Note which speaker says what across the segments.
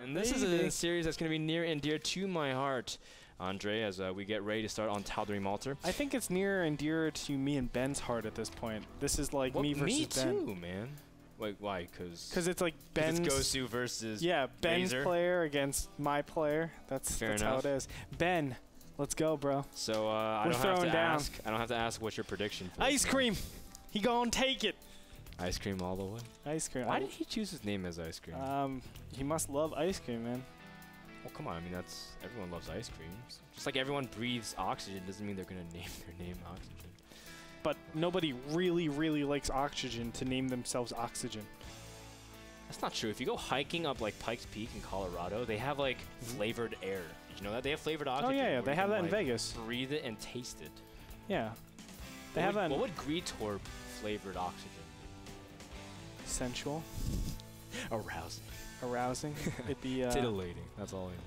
Speaker 1: And this is a series that's going to be near and dear to my heart, Andre, as we get ready to start on Tal'Darim Altar.
Speaker 2: I think it's near and dear to me and Ben's heart at this point. This is like me versus Ben.
Speaker 1: Me too, man. Wait, why? Because
Speaker 2: it's like Ben's...
Speaker 1: It's Gosu versus
Speaker 2: Ben's
Speaker 1: Razor.
Speaker 2: Player against my player. That's how it is. Ben, let's go, bro.
Speaker 1: So I don't have to ask what's your prediction for
Speaker 2: Ice cream! He gonna take it!
Speaker 1: Ice cream all the way.
Speaker 2: Ice cream.
Speaker 1: Why did he choose his name as Ice Cream?
Speaker 2: He must love ice cream, man.
Speaker 1: Well, come on. I mean, everyone loves ice cream. Just like everyone breathes oxygen doesn't mean they're going to name their name Oxygen.
Speaker 2: But nobody really, really likes oxygen to name themselves Oxygen.
Speaker 1: That's not true. If you go hiking up like Pikes Peak in Colorado, they have like flavored air. Did you know that? They have flavored oxygen.
Speaker 2: Oh, yeah. They have that in Vegas.
Speaker 1: Breathe it and taste it.
Speaker 2: Yeah.
Speaker 1: What would Gretorp flavored oxygen?
Speaker 2: Sensual.
Speaker 1: Arousing.
Speaker 2: Arousing. It'd be
Speaker 1: titillating. That's all I know.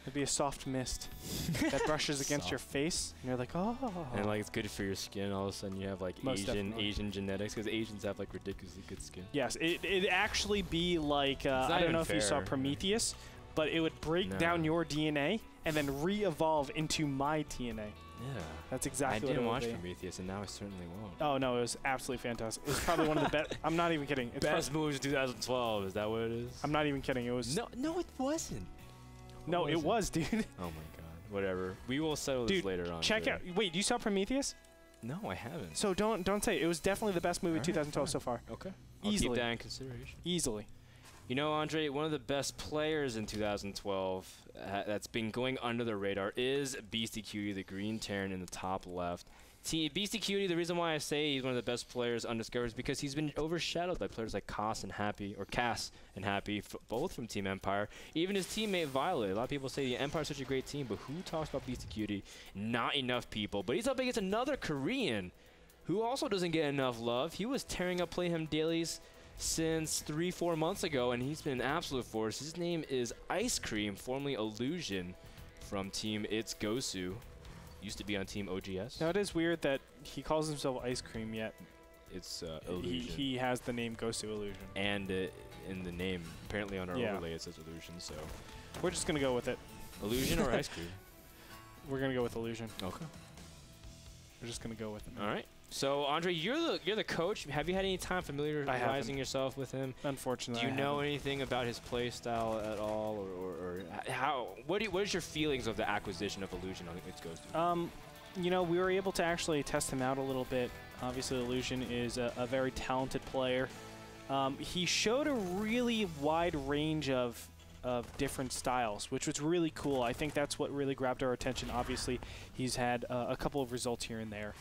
Speaker 2: It'd be a soft mist that brushes against your face, and you're like, oh.
Speaker 1: And like it's good for your skin. All of a sudden, you have like Asian genetics because Asians have like ridiculously good skin.
Speaker 2: Yes, it'd actually be like I don't know if you saw Prometheus, but it would break down your DNA and then re-evolve into my DNA.
Speaker 1: Yeah.
Speaker 2: That's exactly what it would be.
Speaker 1: I didn't watch Prometheus, and now I certainly won't.
Speaker 2: Oh, no, it was absolutely fantastic. It was probably one of the best. I'm not even kidding. It's
Speaker 1: best movies of 2012. Is that what it is?
Speaker 2: I'm not even kidding. It was.
Speaker 1: No, it wasn't.
Speaker 2: No, it was, dude.
Speaker 1: Oh, my God. Whatever. We will settle this later on.
Speaker 2: Check out. Wait, you saw Prometheus?
Speaker 1: No, I haven't.
Speaker 2: So don't say it. It was definitely the best movie of 2012 so far.
Speaker 1: Okay. I'll keep that in consideration.
Speaker 2: Easily.
Speaker 1: You know, Andre, one of the best players in 2012 that's been going under the radar is Beasty Cutie, the green Terran in the top left. Beasty Cutie, the reason why I say he's one of the best players undiscovered is because he's been overshadowed by players like Cass and Happy, both from Team Empire. Even his teammate Violet. A lot of people say the Empire's such a great team, but who talks about Beasty Cutie? Not enough people. But he's up against another Korean who also doesn't get enough love. He was tearing up Play Him dailies since 3-4 months ago, and he's been an absolute force. His name is Ice Cream, formerly Illusion, from Team It's Gosu. Used to be on Team OGS.
Speaker 2: Now, it is weird that he calls himself Ice Cream, yet
Speaker 1: it's Illusion.
Speaker 2: He has the name Gosu Illusion.
Speaker 1: And in the name, apparently on our overlay, it says Illusion, so...
Speaker 2: We're just going to go with it.
Speaker 1: Illusion or Ice Cream?
Speaker 2: We're going to go with Illusion.
Speaker 1: Okay.
Speaker 2: We're just going to go with it.
Speaker 1: All right. So, Andre, you're the coach. Have you had any time familiarizing yourself with him?
Speaker 2: Unfortunately,
Speaker 1: do you know anything about his play style at all, or how? What is your feelings of the acquisition of Illusion on It's Gosu?
Speaker 2: You know, we were able to actually test him out a little bit. Obviously, Illusion is a very talented player. He showed a really wide range of different styles, which was really cool. I think that's what really grabbed our attention. Obviously, he's had a couple of results here and there.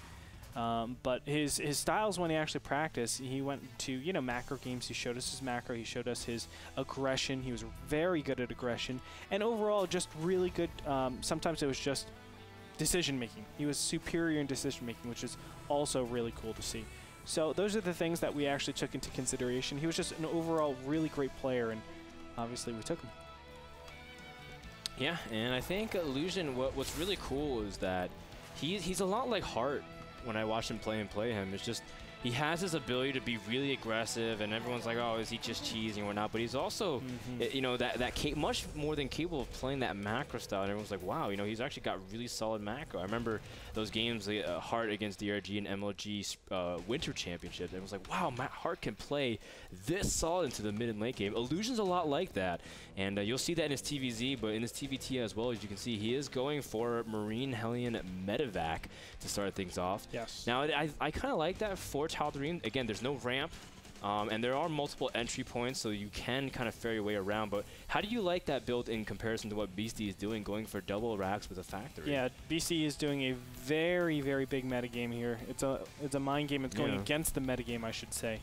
Speaker 2: But his styles when he actually practiced, he went to, macro games. He showed us his macro. He showed us his aggression. He was very good at aggression. And overall, just really good. Sometimes it was just decision-making. He was superior in decision-making, which is also really cool to see. So those are the things that we actually took into consideration. He was just an overall really great player, and obviously we took him.
Speaker 1: Yeah, and I think Illusion, what's really cool is that he's a lot like Hart. When I watch him play him, it's just he has his ability to be really aggressive, and everyone's like, oh, is he just cheesing or not? But he's also, much more than capable of playing that macro style. And everyone's like, wow, he's actually got really solid macro. I remember those games, Hart against DRG and MLG Winter Championship. Everyone's like, wow, Hart can play this solid into the mid and late game. Illusion's a lot like that, and you'll see that in his TVZ, but in his TVT as well, as you can see, he is going for Marine Hellion Medevac to start things off.
Speaker 2: Yes.
Speaker 1: Now, I kind of like that for Tal'Darim. Again, there's no ramp, and there are multiple entry points, so you can kind of fare your way around. But how do you like that build in comparison to what Beasty is doing, going for double racks with a factory?
Speaker 2: Yeah, Beasty is doing a very, very big metagame here. It's a mind game. It's going against the metagame, I should say,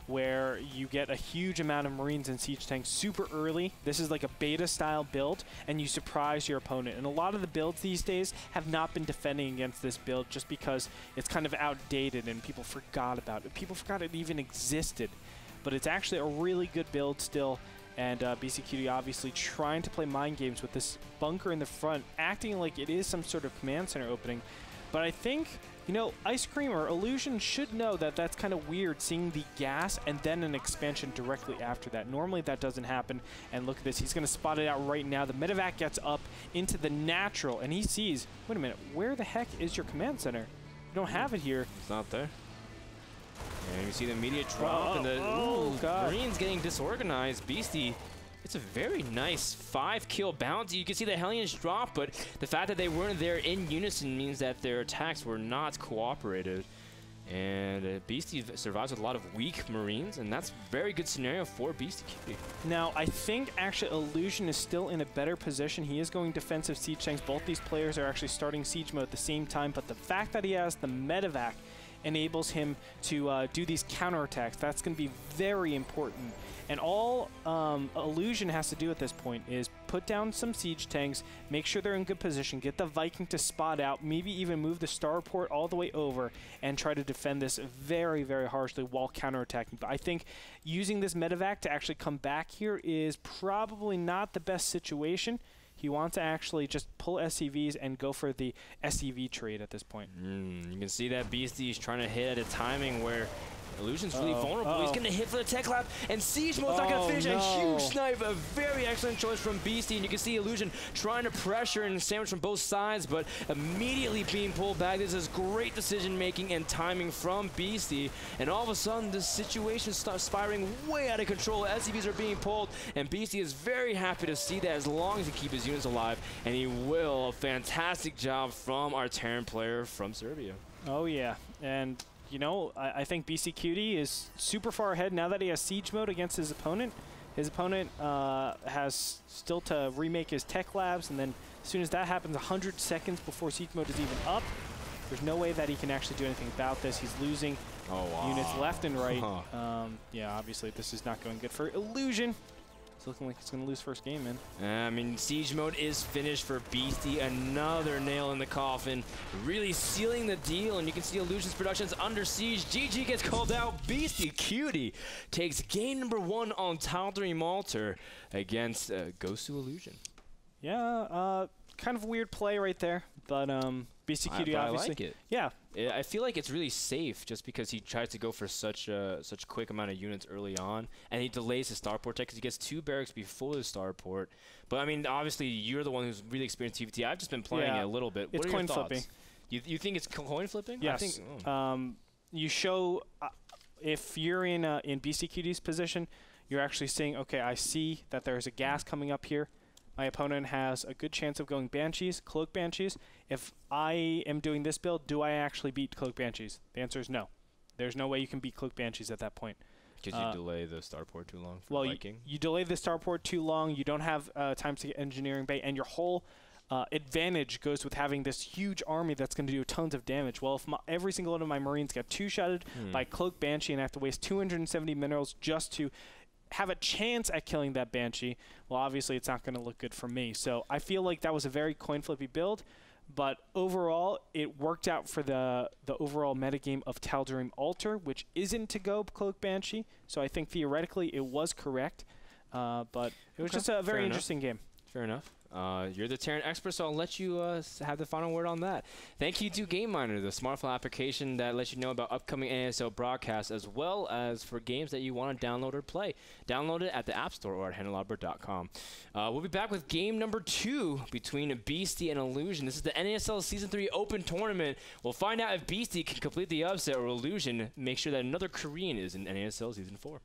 Speaker 2: where you get a huge amount of Marines and Siege Tanks super early. This is like a beta-style build, and you surprise your opponent. And a lot of the builds these days have not been defending against this build just because it's kind of outdated and people forgot about it. People forgot it even existed. But it's actually a really good build still, and Beasty Cutie obviously trying to play mind games with this bunker in the front, acting like it is some sort of command center opening. But I think You know, Ice Cream or Illusion should know that that's kind of weird, seeing the gas and then an expansion directly after that. Normally that doesn't happen, and look at this. He's going to spot it out right now. The medevac gets up into the natural, and he sees, wait a minute, where the heck is your command center? You don't have it here.
Speaker 1: It's not there. And you see the immediate drop, and the Marines getting disorganized. Beasty, it's a very nice 5-kill bounty. You can see the Hellions drop, but the fact that they weren't there in unison means that their attacks were not cooperated. And Beasty survives with a lot of weak Marines, and that's a very good scenario for Beasty Cutie.
Speaker 2: Now, I think actually Illusion is still in a better position. He is going defensive siege tanks. Both these players are actually starting siege mode at the same time, but the fact that he has the medevac enables him to do these counterattacks. That's going to be very important. And all Illusion has to do at this point is put down some siege tanks, make sure they're in good position, get the Viking to spot out, maybe even move the starport all the way over and try to defend this very, very harshly while counterattacking. But I think using this medevac to actually come back here is probably not the best situation. He wants to actually just pull SCVs and go for the SCV trade at this point.
Speaker 1: You can see that Beasty is trying to hit at a timing where Illusion's really vulnerable. He's going to hit for the tech lab, and Siege Mode's not going to finish. A huge snipe, a very excellent choice from Beasty, and you can see Illusion trying to pressure and sandwich from both sides, but immediately being pulled back. This is great decision-making and timing from Beasty, and all of a sudden, the situation starts spiraling way out of control. SCVs are being pulled, and Beasty is very happy to see that as long as he keeps his units alive, and he will. A fantastic job from our Terran player from Serbia.
Speaker 2: Oh, yeah, and you know, I think Beasty Cutie is super far ahead now that he has siege mode against his opponent. His opponent has still to remake his tech labs, and then as soon as that happens, 100 seconds before siege mode is even up, there's no way that he can actually do anything about this. He's losing units left and right. Yeah, obviously this is not going good for Illusion. It's looking like it's going to lose first game, man.
Speaker 1: I mean, siege mode is finished for Beasty. Another nail in the coffin, really sealing the deal. And you can see Illusion's production's under siege. GG gets called out. Beasty Cutie takes game number 1 on Tal'Darim Altar against Gosu Illusion.
Speaker 2: Yeah, kind of a weird play right there, but Beasty Cutie obviously. I like it. Yeah.
Speaker 1: I feel like it's really safe just because he tries to go for such quick amount of units early on, and he delays his starport tech because he gets 2 barracks before the starport. But I mean, obviously, you're the one who's really experienced TVT. I've just been playing it a little bit.
Speaker 2: It's
Speaker 1: what are
Speaker 2: coin
Speaker 1: your thoughts?
Speaker 2: flipping.
Speaker 1: You think it's coin flipping?
Speaker 2: Yes.
Speaker 1: I think,
Speaker 2: you show if you're in Beasty Cutie's position, you're actually saying, okay, I see that there's a gas coming up here. My opponent has a good chance of going Banshees, Cloak Banshees. If I am doing this build, do I actually beat Cloak Banshees? The answer is no. There's no way you can beat Cloak Banshees at that point.
Speaker 1: Because you delay the starport too long for Viking?
Speaker 2: You delay the starport too long, you don't have time to get engineering bay, and your whole advantage goes with having this huge army that's going to do tons of damage. Well, if every single one of my Marines got 2-shotted by Cloak Banshee and I have to waste 270 minerals just to have a chance at killing that Banshee, well, obviously it's not going to look good for me. So I feel like that was a very coin-flippy build, but overall it worked out for the overall metagame of Tal'Darim Altar, which isn't to go Cloak Banshee. So I think theoretically it was correct, but it was just a very interesting game.
Speaker 1: Fair enough. You're the Terran expert, so I'll let you have the final word on that. Thank you to Game Miner, the smartphone application that lets you know about upcoming NASL broadcasts, as well as for games that you want to download or play. Download it at the App Store or at handlearbor.com. We'll be back with game number 2 between Beasty and Illusion. This is the NASL Season 3 Open Tournament. We'll find out if Beasty can complete the upset or Illusion make sure that another Korean is in NASL Season 4.